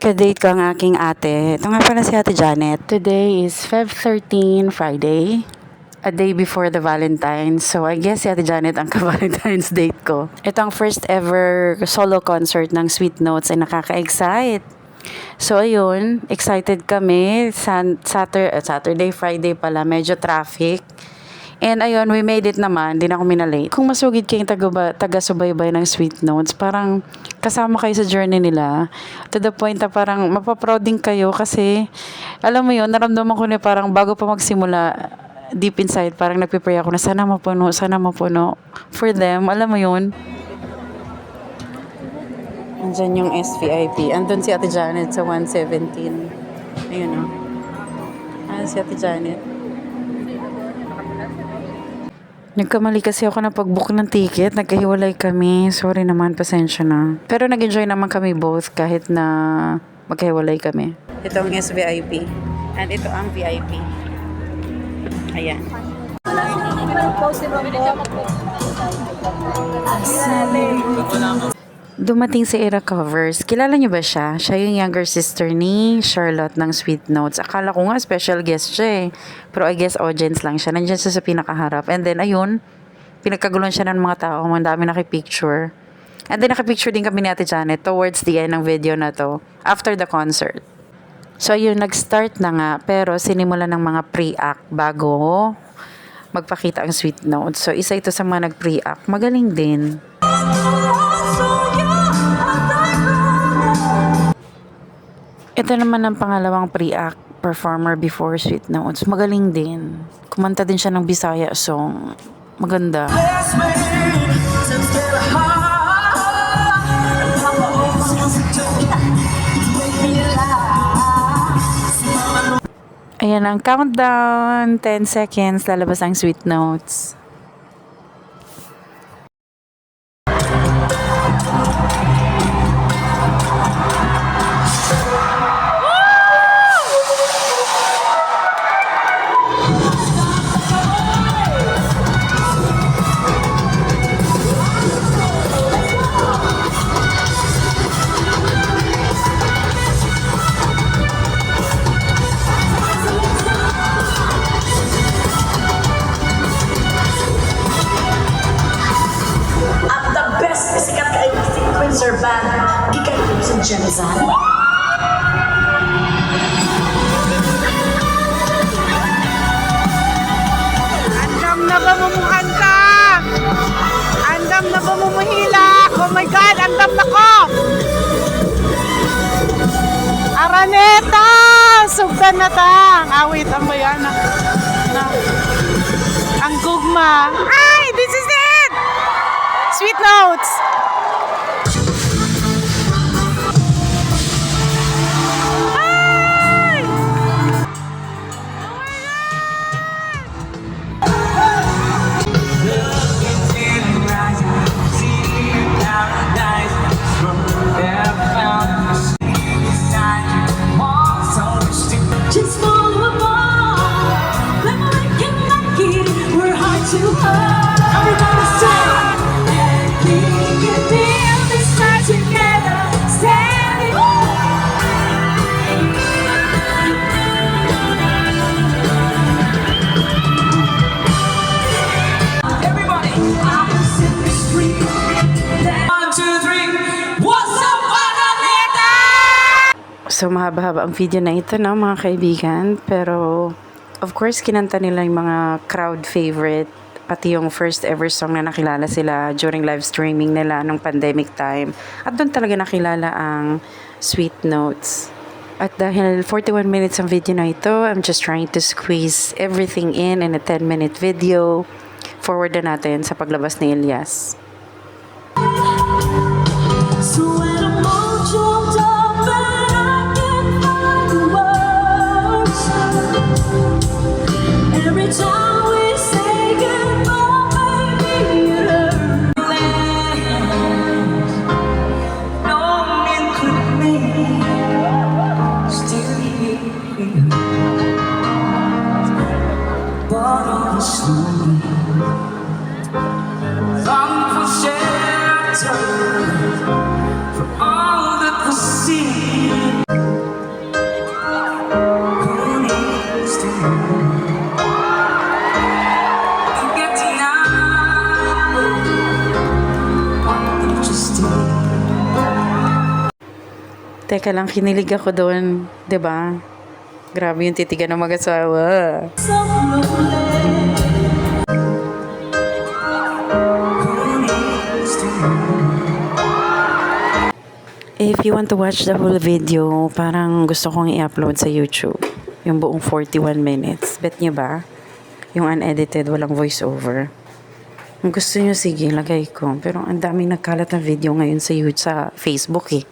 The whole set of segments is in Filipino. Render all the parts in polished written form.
Kadate ko ang aking ate. Ito nga pala si Ate Janet. Today is Feb 13, Friday. A day before the Valentine's. So, I guess si Ate Janet ang ka-Valentine's date ko. Ito ang first ever solo concert ng Sweet Notes ay nakaka-excite. So, ayun. Excited kami. Saturday, Friday pala. Medyo traffic. And ayun, we made it naman. Di na ako minalate. Kung masugid kayong taga-subaybay ng Sweet Notes, parang kasama kayo sa journey nila. To the point na parang mapaproud din kayo kasi, alam mo yun, naramdaman ko na parang bago pa magsimula, deep inside, parang nagpipray ako na sana mapuno for them. Alam mo yun? Andyan yung SVIP. Andun si Ate Janet sa 117. Ayun o. Si Ate Janet. Nagkamali kasi ako na pag-book ng ticket. Nagkahiwalay kami. Sorry naman, pasensya na. Pero nag-enjoy naman kami both kahit na magkahiwalay kami. Ito ang SVIP. And ito ang VIP. Ayan. Dumating si Era Covers. Kilala niyo ba siya? Siya yung younger sister ni Charlotte ng Sweet Notes. Akala ko nga special guest siya eh. Pero I guess audience lang siya. Nandiyan siya sa pinakaharap. And then ayun, pinagkaguluhan siya ng mga tao. Ang dami nakipicture. And then nakipicture din kami ni Ate Janet towards the end ng video na to. After the concert. So ayun, nag-start na nga. Pero sinimula ng mga pre-act bago magpakita ang Sweet Notes. So isa ito sa mga nag-pre-act. Magaling din. Ito naman ang pangalawang pre-act performer before Sweet Notes. Magaling din. Kumanta din siya ng Bisaya song. Maganda. Ayan ang countdown. 10 seconds. Lalabas ang Sweet Notes. Sir Band, gikan sa Janazan. Andam na ba mumuhanta? Andam na ba mumuhilak? Oh my God, andam na ko! Araneta! Sugdan na ta! Awit, ang bayan na. Ang gugma. Ay, this is it! Sweet Notes! Just follow a ball. Limerick and Nike, we're hard to hurt. Everybody say, we can build this time together, standing. Everybody, I was in the street. 1, 2, 3. What's up, Araneta? So, mahaba-haba ang video na ito, no, mga kaibigan. Pero, of course, kinanta nila yung mga crowd favorite. Pati yung first ever song na nakilala sila during live streaming nila nung pandemic time. At doon talaga nakilala ang Sweet Notes. At dahil 41 minutes ang video na ito, I'm just trying to squeeze everything in a 10-minute video. Forward na natin sa paglabas ni Elias. So when I'm all choked up and I can't find the words, every time we say goodbye, baby, it hurts. No man could make still here, but honestly, long Teka lang, kinilig ako doon. 'Di ba? Grabe yung titigan ng mag-asawa. so lonely. If you want to watch the whole video, parang gusto kong i-upload sa YouTube. Yung buong 41 minutes. Bet niyo ba? Yung unedited, walang voiceover. Kung gusto niyo, sige, lagay ko. Pero ang daming nagkalat na video ngayon sa YouTube, sa Facebook eh.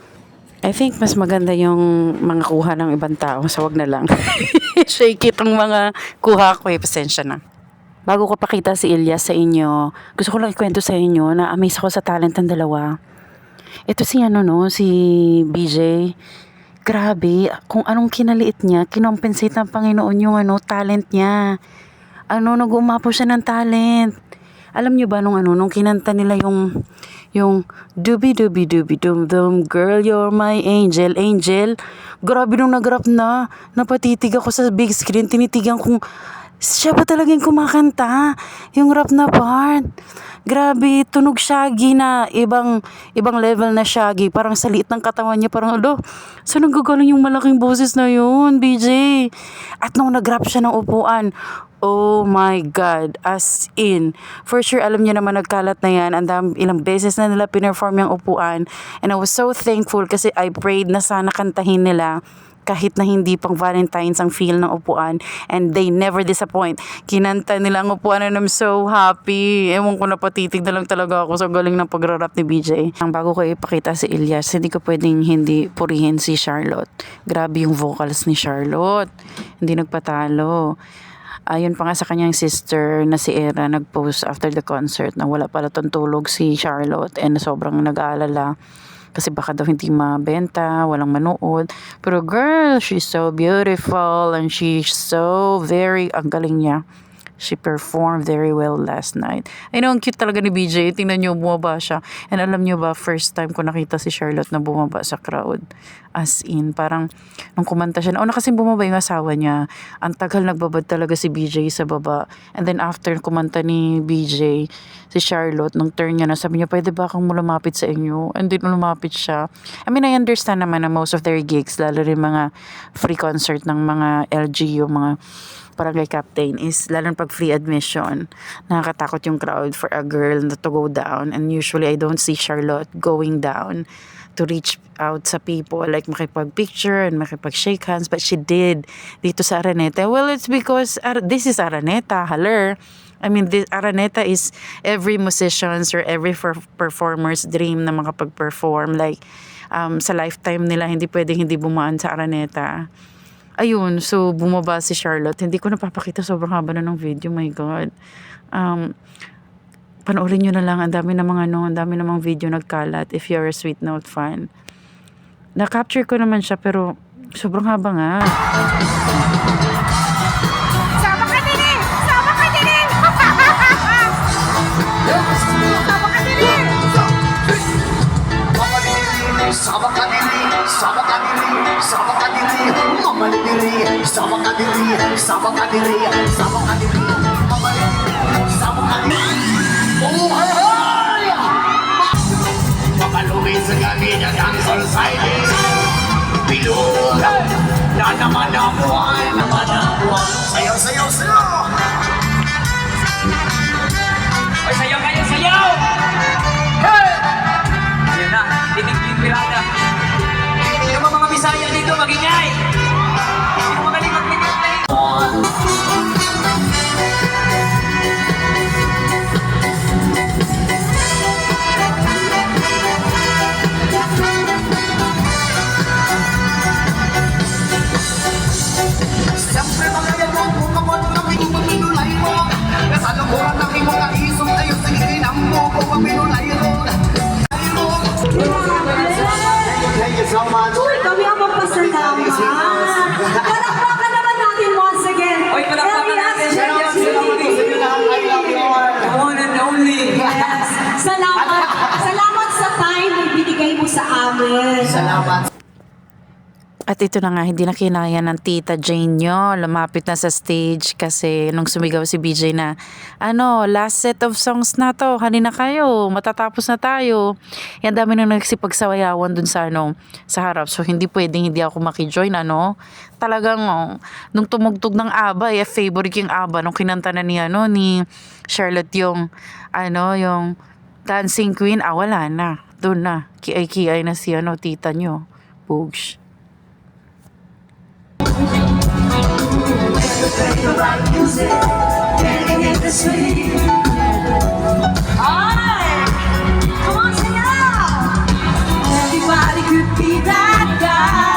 I think mas maganda yung mga kuha ng ibang tao. So, wag na lang. Shake it ang mga kuha ko eh. Pasensya na. Bago ko pakita si Ilyas sa inyo, gusto ko lang ikwento sa inyo na amaze ako sa talent ng dalawa. Ito si si BJ. Grabe, kung anong kinaliit niya, kinompensate ng Panginoon yung talent niya. Nag-umapo siya ng talent. Alam niyo ba nung kinanta nila yung dubi dubi dubi dum dum girl you're my angel angel. Grabe nung nag-rap na, napatitig ako sa big screen, tinitigan kong siya ba talagang kumakanta? Yung rap na part. Grabe, tunog Shaggy na ibang level na Shaggy. Parang sa liit ng katawan niya, parang saan nanggagaling yung malaking boses na yun, BJ? At nung nag-rap siya ng upuan, oh my God, as in, for sure, alam niyo naman nagkalat na yan. Ilang beses na nila pinerform yung upuan. And I was so thankful kasi I prayed na sana kantahin nila kahit na hindi pang Valentine's ang feel ng upuan, and they never disappoint. Kinanta nila ang upuan and I'm so happy. Ewan ko, napatitig na lang talaga ako sa galing ng pagrarap ni BJ. Ang bago ko ipakita si Ilyas, hindi ko pwedeng hindi purihin si Charlotte. Grabe yung vocals ni Charlotte. Hindi nagpatalo. Ayun pa nga sa kanyang sister na si Era, nag-post after the concert na wala pala tulog si Charlotte and sobrang nag-aalala. Kasi baka daw hindi mabenta, walang manood. Pero girl, she's so beautiful and she's so ang galing niya. She performed very well last night. I know, ang cute talaga ni BJ. Tingnan niyo, bumaba siya. And alam niyo ba, first time ko nakita si Charlotte na bumaba sa crowd. As in, parang nung kumanta siya, na kasi bumaba yung asawa niya. Ang tagal nagbabad talaga si BJ sa baba. And then after kumanta ni BJ, si Charlotte, nung turn niya na, sabi niya, pwede ba akong lumapit sa inyo? And then lumapit siya. I mean, I understand naman na most of their gigs, lalo rin mga free concert ng mga LGU, mga barangay captain, is lalo pag free admission, nakakatakot yung crowd for a girl to go down. And usually I don't see Charlotte going down to reach out sa people, like makipag-picture and makipag-shake hands, but she did dito sa Araneta. Well, it's because this is Araneta, haler. I mean, this Araneta is every musician's or every performer's dream na makapag-perform. Like, sa lifetime nila, hindi pwedeng hindi bumaan sa Araneta. Ayun, so bumaba si Charlotte. Hindi ko napapakita, sobrang haba na ng video, my God. Panoorin nyo na lang, ang dami namang video nagkalat if you're a Sweet Note fan. Na-capture ko naman siya, pero sobrang haba nga. Sama ka din eh! Sama ka din eh! Sama ka din eh! Sama ka diri, sama ka diri, sama ka diri, mama diri, sama ka diri, sama ka diri, sama ka diri, mama diri, sama ka diri. Oh, hey! Makalungin sa gabi ng dancehall side. Bilog na naman ang buwan, sayaw, sayaw, sayaw. Ay, sayaw kayo, sayaw! Hey! Ayan na, tinig yung pirata. Yung mga Bisaya dito, mag-ingay! Yung magaling mag-ingay. Siyempre magayan mo, bukamot ng iyong pagminulay mo. Nasa lukuran ng iyong kaisong tayo sa gitinang mo, kung ang minulay mo. Thank you so much. Uy, kami ang magpasalamat. Palakpakan naman natin once again. Uy, palakpakan natin. Yes, I love you all. The one and only. yes. Salamat. Salamat sa time na ibinigay mo sa amin. Salamat. At ito na nga, hindi na kinaya ng Tita Jane nyo. Lumapit na sa stage kasi nung sumigaw si BJ na, last set of songs na to. Halina kayo, matatapos na tayo. Yan dami nang nagsipagsawayawan dun sa, sa harap. So, hindi pwedeng hindi ako makijoin, Talagang, nung tumugtog ng ABBA, favorite yung ABBA. Nung kinanta na ni Charlotte yung, yung Dancing Queen, wala na. Doon na. Kiay-kiay na si, tita nyo. Boogs. Alright, come on, sing it out. Everybody could be that guy.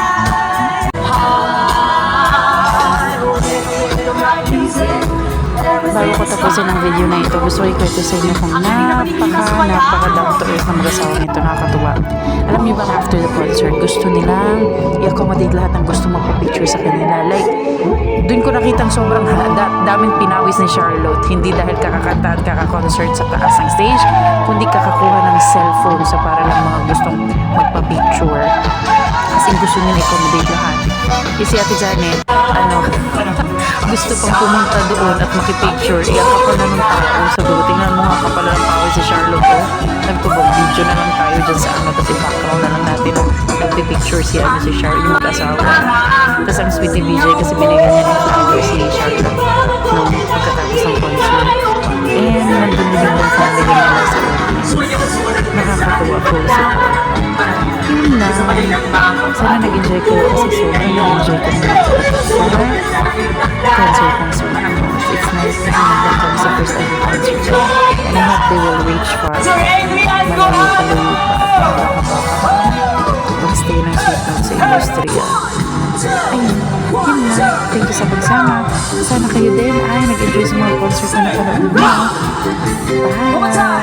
Bago ko tapusin ang video na ito, gusto ko ikwento sa inyo kung napaka down to earth na mag-asawa nito, nakakatuwa. Alam niyo ba, after the concert, gusto nilang i-accommodate lahat ng gusto magpa-picture sa kanila. Like, dun ko nakitang sobrang daming pinawis ni Charlotte, hindi dahil kakakanta at kaka-concert sa taas ng stage, kundi kakakuha ng cellphone sa para lang mga gustong magpa-picture. Kasi gusto nila i-accommodate lahat. Kasi Ate Janet, gusto pang pumunta doon at makipicture. Iyak ako na ng tao. Sabi ko, tingnan mo nga kapala ng tao si Charlotte. Sabi ko, video na lang tayo dyan sa kasi background na lang natin. Nagpipicture si Charlotte, yung mag-asawa. Tapos ang sweet ni BJ kasi binigyan niya ng flower si Charlotte nung pagkatapos ng concert. And nandun din yung family nila sa nakakatuwa po sa yun lang. Sana nag-enjoy kayo kasi sobrang nag-enjoy ko na concert ng Sweet. It's nice kasi nagdang sa first ever concert. And I hope they will reach far. Malayo palayo pa at makakapapa. Mag-stay ng Sweet Town sa industriya. Ayun, yun lang. Thank you sa pagsama. Sana kayo din ay nag-enjoy sa mga concert na napanood mo. Bye!